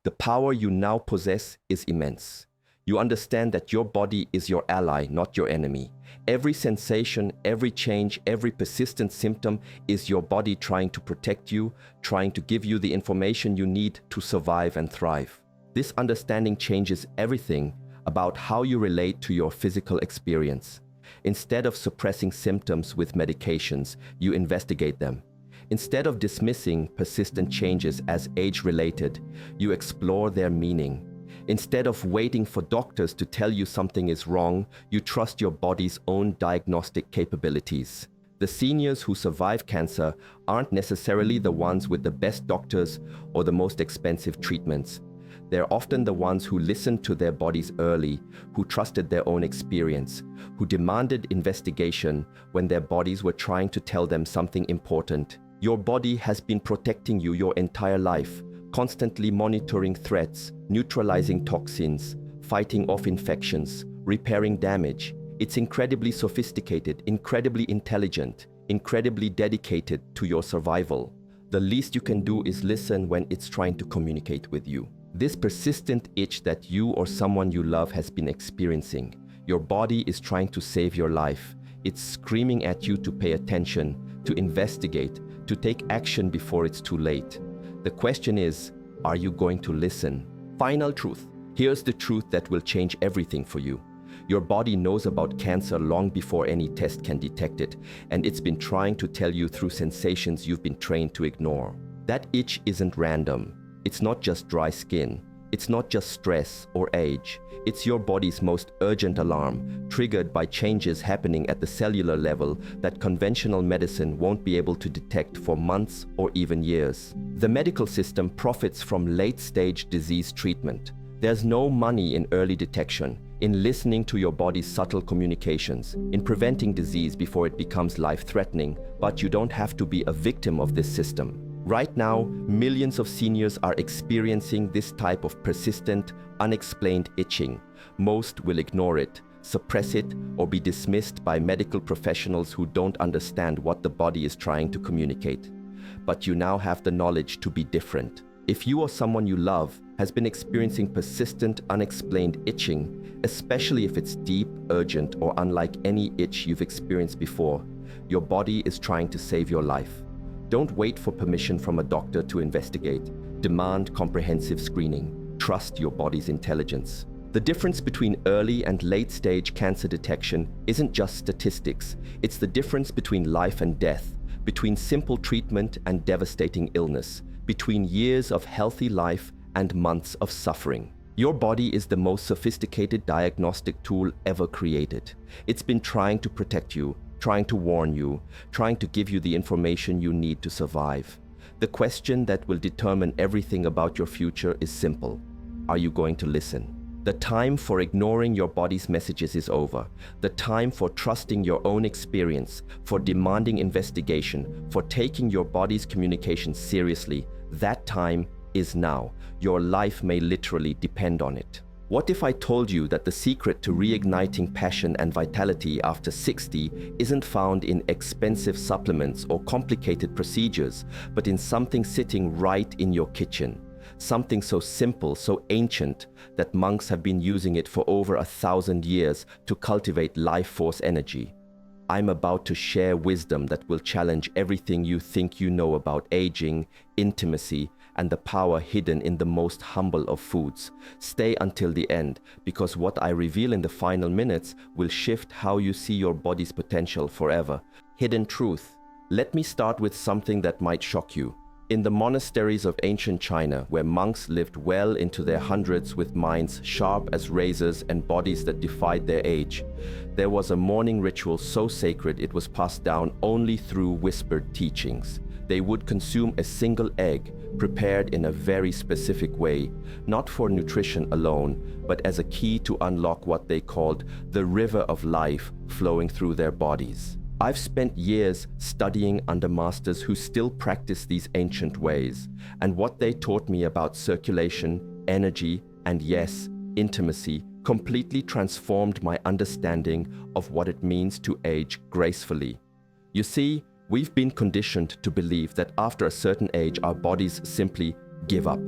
The power you now possess is immense. You understand that your body is your ally, not your enemy. Every sensation, every change, every persistent symptom is your body trying to protect you, trying to give you the information you need to survive and thrive. This understanding changes everything about how you relate to your physical experience. Instead of suppressing symptoms with medications, you investigate them. Instead of dismissing persistent changes as age-related, you explore their meaning. Instead of waiting for doctors to tell you something is wrong, you trust your body's own diagnostic capabilities. The seniors who survive cancer aren't necessarily the ones with the best doctors or the most expensive treatments. They're often the ones who listened to their bodies early, who trusted their own experience, who demanded investigation when their bodies were trying to tell them something important. Your body has been protecting you your entire life, constantly monitoring threats, neutralizing toxins, fighting off infections, repairing damage. It's incredibly sophisticated, incredibly intelligent, incredibly dedicated to your survival. The least you can do is listen when it's trying to communicate with you. This persistent itch that you or someone you love has been experiencing. Your body is trying to save your life. It's screaming at you to pay attention, to investigate, to take action before it's too late. The question is, are you going to listen? Final truth. Here's the truth that will change everything for you. Your body knows about cancer long before any test can detect it, and it's been trying to tell you through sensations you've been trained to ignore. That itch isn't random. It's not just dry skin. It's not just stress or age. It's your body's most urgent alarm, triggered by changes happening at the cellular level that conventional medicine won't be able to detect for months or even years. The medical system profits from late-stage disease treatment. There's no money in early detection, in listening to your body's subtle communications, in preventing disease before it becomes life-threatening, but you don't have to be a victim of this system. Right now, millions of seniors are experiencing this type of persistent, unexplained itching. Most will ignore it, suppress it, or be dismissed by medical professionals who don't understand what the body is trying to communicate. But you now have the knowledge to be different. If you or someone you love has been experiencing persistent, unexplained itching, especially if it's deep, urgent, or unlike any itch you've experienced before, your body is trying to save your life. Don't wait for permission from a doctor to investigate. Demand comprehensive screening. Trust your body's intelligence. The difference between early and late-stage cancer detection isn't just statistics. It's the difference between life and death, between simple treatment and devastating illness, between years of healthy life and months of suffering. Your body is the most sophisticated diagnostic tool ever created. It's been trying to protect you, trying to warn you, trying to give you the information you need to survive. The question that will determine everything about your future is simple. Are you going to listen? The time for ignoring your body's messages is over. The time for trusting your own experience, for demanding investigation, for taking your body's communication seriously, that time is now. Your life may literally depend on it. What if I told you that the secret to reigniting passion and vitality after 60 isn't found in expensive supplements or complicated procedures, but in something sitting right in your kitchen? Something so simple, so ancient, that monks have been using it for over 1,000 years to cultivate life force energy. I'm about to share wisdom that will challenge everything you think you know about aging, intimacy, and the power hidden in the most humble of foods. Stay until the end, because what I reveal in the final minutes will shift how you see your body's potential forever. Hidden truth. Let me start with something that might shock you. In the monasteries of ancient China, where monks lived well into their hundreds with minds sharp as razors and bodies that defied their age, there was a morning ritual so sacred it was passed down only through whispered teachings. They would consume a single egg, prepared in a very specific way, not for nutrition alone, but as a key to unlock what they called the river of life flowing through their bodies. I've spent years studying under masters who still practice these ancient ways, and what they taught me about circulation, energy, and yes, intimacy completely transformed my understanding of what it means to age gracefully. You see, we've been conditioned to believe that after a certain age our bodies simply give up.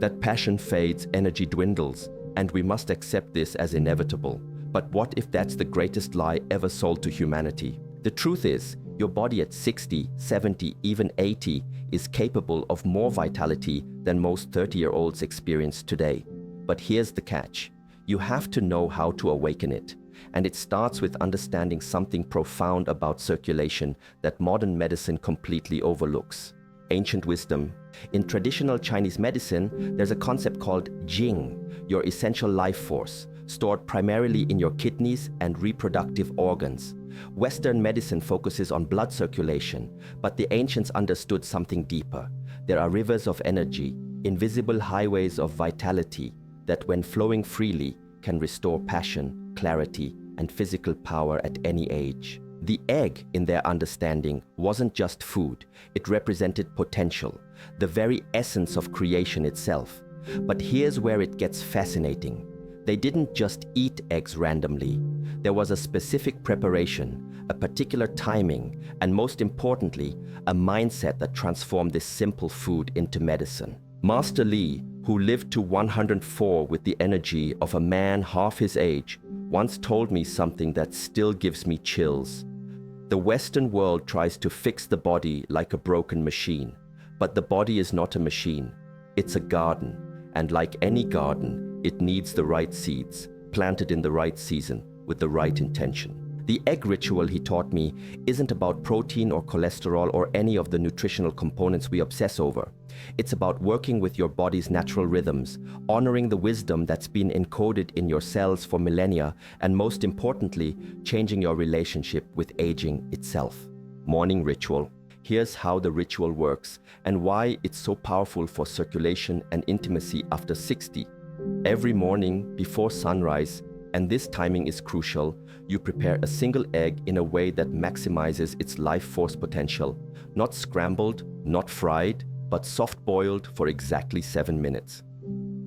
That passion fades, energy dwindles, and we must accept this as inevitable. But what if that's the greatest lie ever sold to humanity? The truth is, your body at 60, 70, even 80 is capable of more vitality than most 30-year-olds experience today. But here's the catch. You have to know how to awaken it. And it starts with understanding something profound about circulation that modern medicine completely overlooks. Ancient wisdom. In traditional Chinese medicine, there's a concept called Jing, your essential life force, stored primarily in your kidneys and reproductive organs. Western medicine focuses on blood circulation, but the ancients understood something deeper. There are rivers of energy, invisible highways of vitality, that when flowing freely can restore passion, clarity, and physical power at any age. The egg, in their understanding, wasn't just food. It represented potential, the very essence of creation itself. But here's where it gets fascinating. They didn't just eat eggs randomly. There was a specific preparation, a particular timing, and most importantly, a mindset that transformed this simple food into medicine. Master Li, who lived to 104 with the energy of a man half his age, once told me something that still gives me chills. The Western world tries to fix the body like a broken machine, but the body is not a machine. It's a garden, and like any garden, it needs the right seeds, planted in the right season, with the right intention. The egg ritual, he taught me, isn't about protein or cholesterol or any of the nutritional components we obsess over. It's about working with your body's natural rhythms, honoring the wisdom that's been encoded in your cells for millennia, and most importantly, changing your relationship with aging itself. Morning ritual. Here's how the ritual works and why it's so powerful for circulation and intimacy after 60. Every morning before sunrise, and this timing is crucial, you prepare a single egg in a way that maximizes its life force potential. Not scrambled, not fried, but soft-boiled for exactly 7 minutes.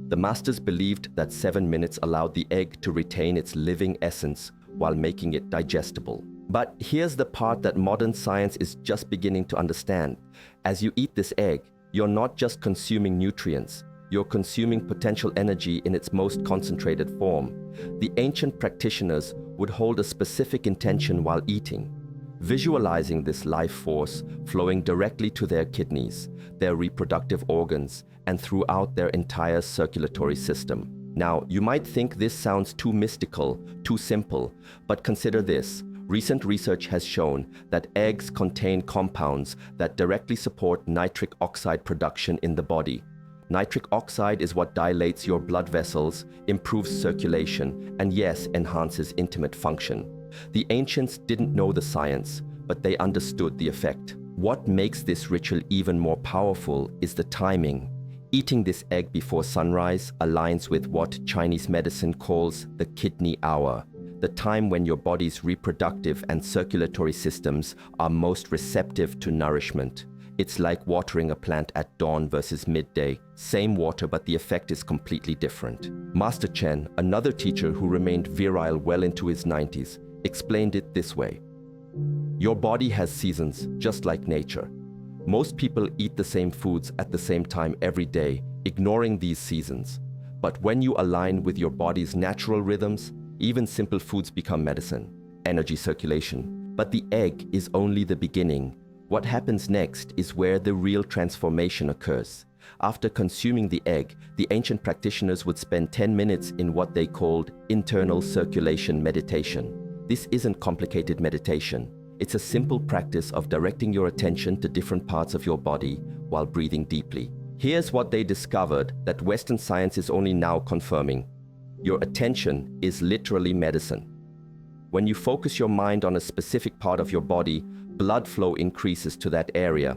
The masters believed that 7 minutes allowed the egg to retain its living essence while making it digestible. But here's the part that modern science is just beginning to understand. As you eat this egg, you're not just consuming nutrients, you're consuming potential energy in its most concentrated form. The ancient practitioners would hold a specific intention while eating, visualizing this life force flowing directly to their kidneys, their reproductive organs, and throughout their entire circulatory system. Now, you might think this sounds too mystical, too simple, but consider this. Recent research has shown that eggs contain compounds that directly support nitric oxide production in the body. Nitric oxide is what dilates your blood vessels, improves circulation, and yes, enhances intimate function. The ancients didn't know the science, but they understood the effect. What makes this ritual even more powerful is the timing. Eating this egg before sunrise aligns with what Chinese medicine calls the kidney hour, the time when your body's reproductive and circulatory systems are most receptive to nourishment. It's like watering a plant at dawn versus midday. Same water, but the effect is completely different. Master Chen, another teacher who remained virile well into his 90s, explained it this way. Your body has seasons, just like nature. Most people eat the same foods at the same time every day, ignoring these seasons. But when you align with your body's natural rhythms, even simple foods become medicine, energy circulation. But the egg is only the beginning. What happens next is where the real transformation occurs. After consuming the egg, the ancient practitioners would spend 10 minutes in what they called internal circulation meditation. This isn't complicated meditation. It's a simple practice of directing your attention to different parts of your body while breathing deeply. Here's what they discovered that Western science is only now confirming. Your attention is literally medicine. When you focus your mind on a specific part of your body, blood flow increases to that area.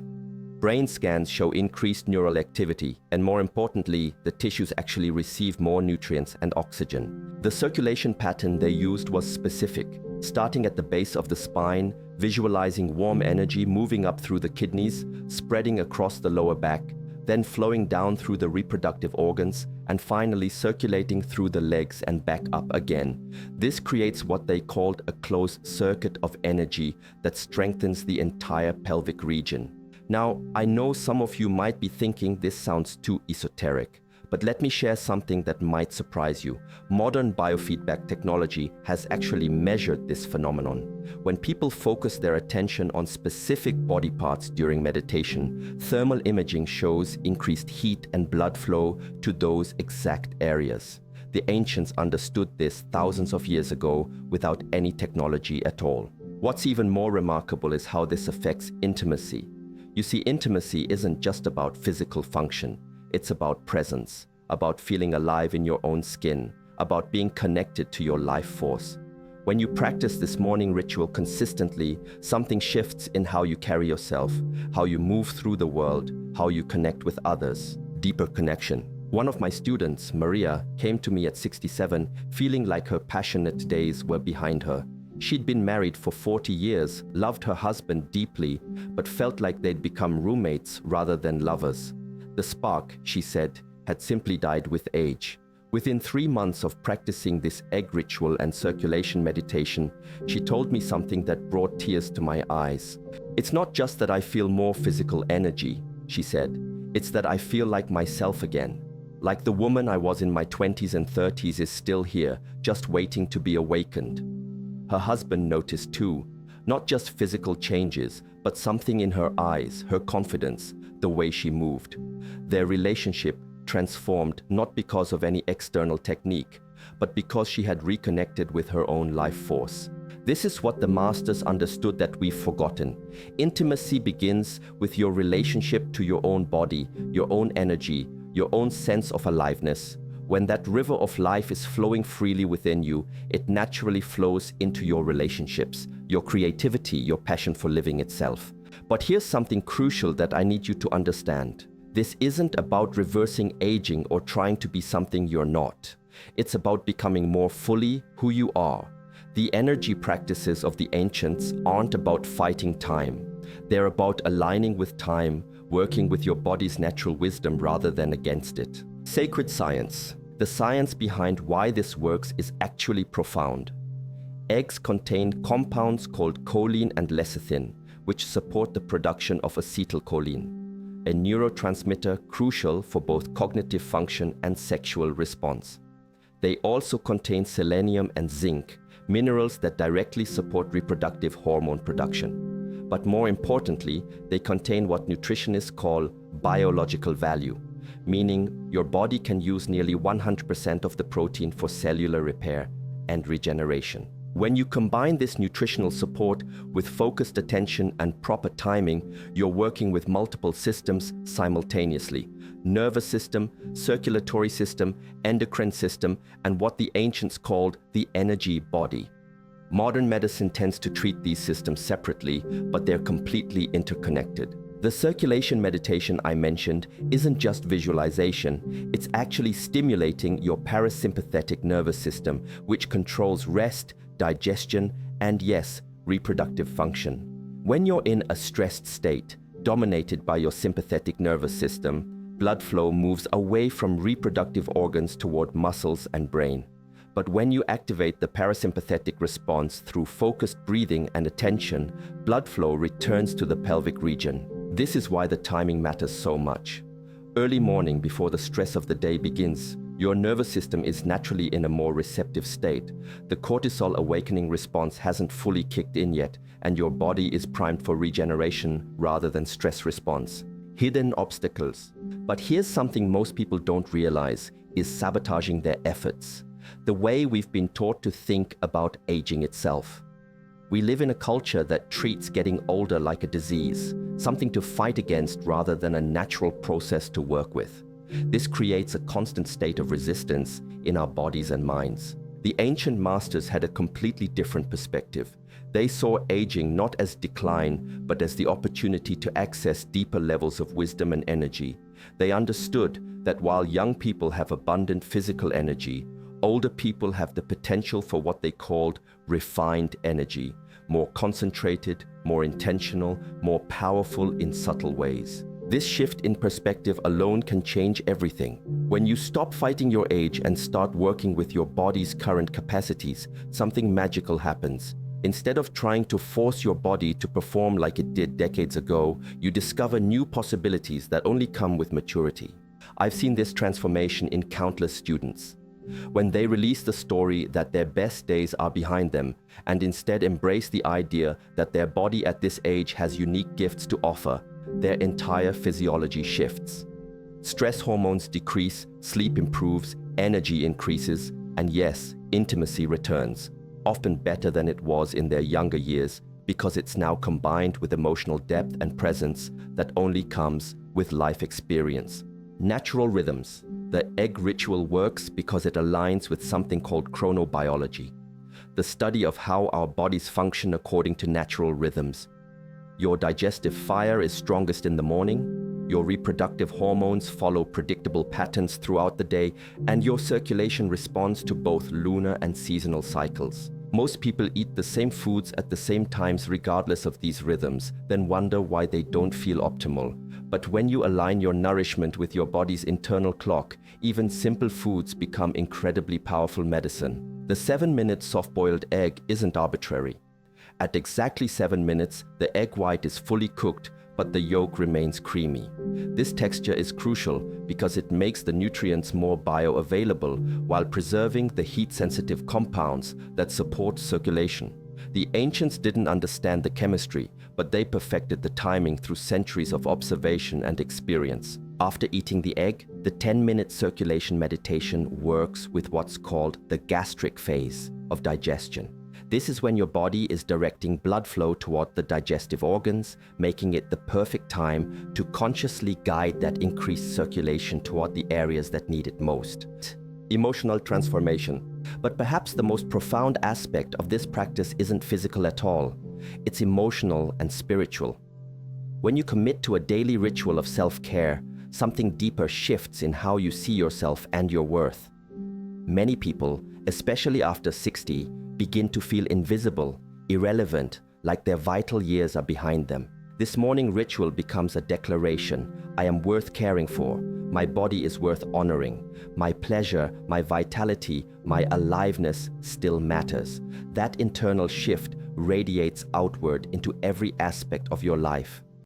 Brain scans show increased neural activity, and more importantly, the tissues actually receive more nutrients and oxygen. The circulation pattern they used was specific, starting at the base of the spine, visualizing warm energy moving up through the kidneys, spreading across the lower back, then flowing down through the reproductive organs, and finally circulating through the legs and back up again. This creates what they called a closed circuit of energy that strengthens the entire pelvic region. Now, I know some of you might be thinking this sounds too esoteric, but let me share something that might surprise you. Modern biofeedback technology has actually measured this phenomenon. When people focus their attention on specific body parts during meditation, thermal imaging shows increased heat and blood flow to those exact areas. The ancients understood this thousands of years ago without any technology at all. What's even more remarkable is how this affects intimacy. You see, intimacy isn't just about physical function. It's about presence, about feeling alive in your own skin, about being connected to your life force. When you practice this morning ritual consistently, something shifts in how you carry yourself, how you move through the world, how you connect with others. Deeper connection. One of my students, Maria, came to me at 67, feeling like her passionate days were behind her. She'd been married for 40 years, loved her husband deeply, but felt like they'd become roommates rather than lovers. The spark, she said, had simply died with age. Within 3 months of practicing this egg ritual and circulation meditation, she told me something that brought tears to my eyes. It's not just that I feel more physical energy, she said. It's that I feel like myself again. Like the woman I was in my 20s and 30s is still here, just waiting to be awakened. Her husband noticed too, not just physical changes, but something in her eyes, her confidence, the way she moved. Their relationship transformed not because of any external technique, but because she had reconnected with her own life force. This is what the masters understood that we've forgotten. Intimacy begins with your relationship to your own body, your own energy, your own sense of aliveness. When that river of life is flowing freely within you, it naturally flows into your relationships, your creativity, your passion for living itself. But here's something crucial that I need you to understand. This isn't about reversing aging or trying to be something you're not. It's about becoming more fully who you are. The energy practices of the ancients aren't about fighting time. They're about aligning with time, working with your body's natural wisdom rather than against it. Sacred science. The science behind why this works is actually profound. Eggs contain compounds called choline and lecithin, which support the production of acetylcholine, a neurotransmitter crucial for both cognitive function and sexual response. They also contain selenium and zinc, minerals that directly support reproductive hormone production. But more importantly, they contain what nutritionists call biological value, meaning your body can use nearly 100% of the protein for cellular repair and regeneration. When you combine this nutritional support with focused attention and proper timing, you're working with multiple systems simultaneously: nervous system, circulatory system, endocrine system, and what the ancients called the energy body. Modern medicine tends to treat these systems separately, but they're completely interconnected. The circulation meditation I mentioned isn't just visualization, it's actually stimulating your parasympathetic nervous system, which controls rest, digestion, and yes, reproductive function. When you're in a stressed state, dominated by your sympathetic nervous system, blood flow moves away from reproductive organs toward muscles and brain. But when you activate the parasympathetic response through focused breathing and attention, blood flow returns to the pelvic region. This is why the timing matters so much. Early morning, before the stress of the day begins, your nervous system is naturally in a more receptive state. The cortisol awakening response hasn't fully kicked in yet, and your body is primed for regeneration rather than stress response. Hidden obstacles. But here's something most people don't realize is sabotaging their efforts. The way we've been taught to think about aging itself. We live in a culture that treats getting older like a disease, something to fight against rather than a natural process to work with. This creates a constant state of resistance in our bodies and minds. The ancient masters had a completely different perspective. They saw aging not as decline, but as the opportunity to access deeper levels of wisdom and energy. They understood that while young people have abundant physical energy, older people have the potential for what they called refined energy, more concentrated, more intentional, more powerful in subtle ways. This shift in perspective alone can change everything. When you stop fighting your age and start working with your body's current capacities, something magical happens. Instead of trying to force your body to perform like it did decades ago, you discover new possibilities that only come with maturity. I've seen this transformation in countless students. When they release the story that their best days are behind them and instead embrace the idea that their body at this age has unique gifts to offer, their entire physiology shifts. Stress hormones decrease, sleep improves, energy increases, and yes, intimacy returns, often better than it was in their younger years because it's now combined with emotional depth and presence that only comes with life experience. Natural rhythms. The egg ritual works because it aligns with something called chronobiology, the study of how our bodies function according to natural rhythms. Your digestive fire is strongest in the morning, your reproductive hormones follow predictable patterns throughout the day, and your circulation responds to both lunar and seasonal cycles. Most people eat the same foods at the same times regardless of these rhythms, then wonder why they don't feel optimal. But when you align your nourishment with your body's internal clock, even simple foods become incredibly powerful medicine. The 7-minute soft-boiled egg isn't arbitrary. At exactly 7 minutes, the egg white is fully cooked, but the yolk remains creamy. This texture is crucial because it makes the nutrients more bioavailable while preserving the heat-sensitive compounds that support circulation. The ancients didn't understand the chemistry, but they perfected the timing through centuries of observation and experience. After eating the egg, the 10-minute circulation meditation works with what's called the gastric phase of digestion. This is when your body is directing blood flow toward the digestive organs, making it the perfect time to consciously guide that increased circulation toward the areas that need it most. Emotional transformation. But perhaps the most profound aspect of this practice isn't physical at all. It's emotional and spiritual. When you commit to a daily ritual of self-care, something deeper shifts in how you see yourself and your worth. Many people, especially after 60, begin to feel invisible, irrelevant, like their vital years are behind them. This morning ritual becomes a declaration: I am worth caring for. My body is worth honoring. My pleasure, my vitality, my aliveness still matters. That internal shift radiates outward into every aspect of your life.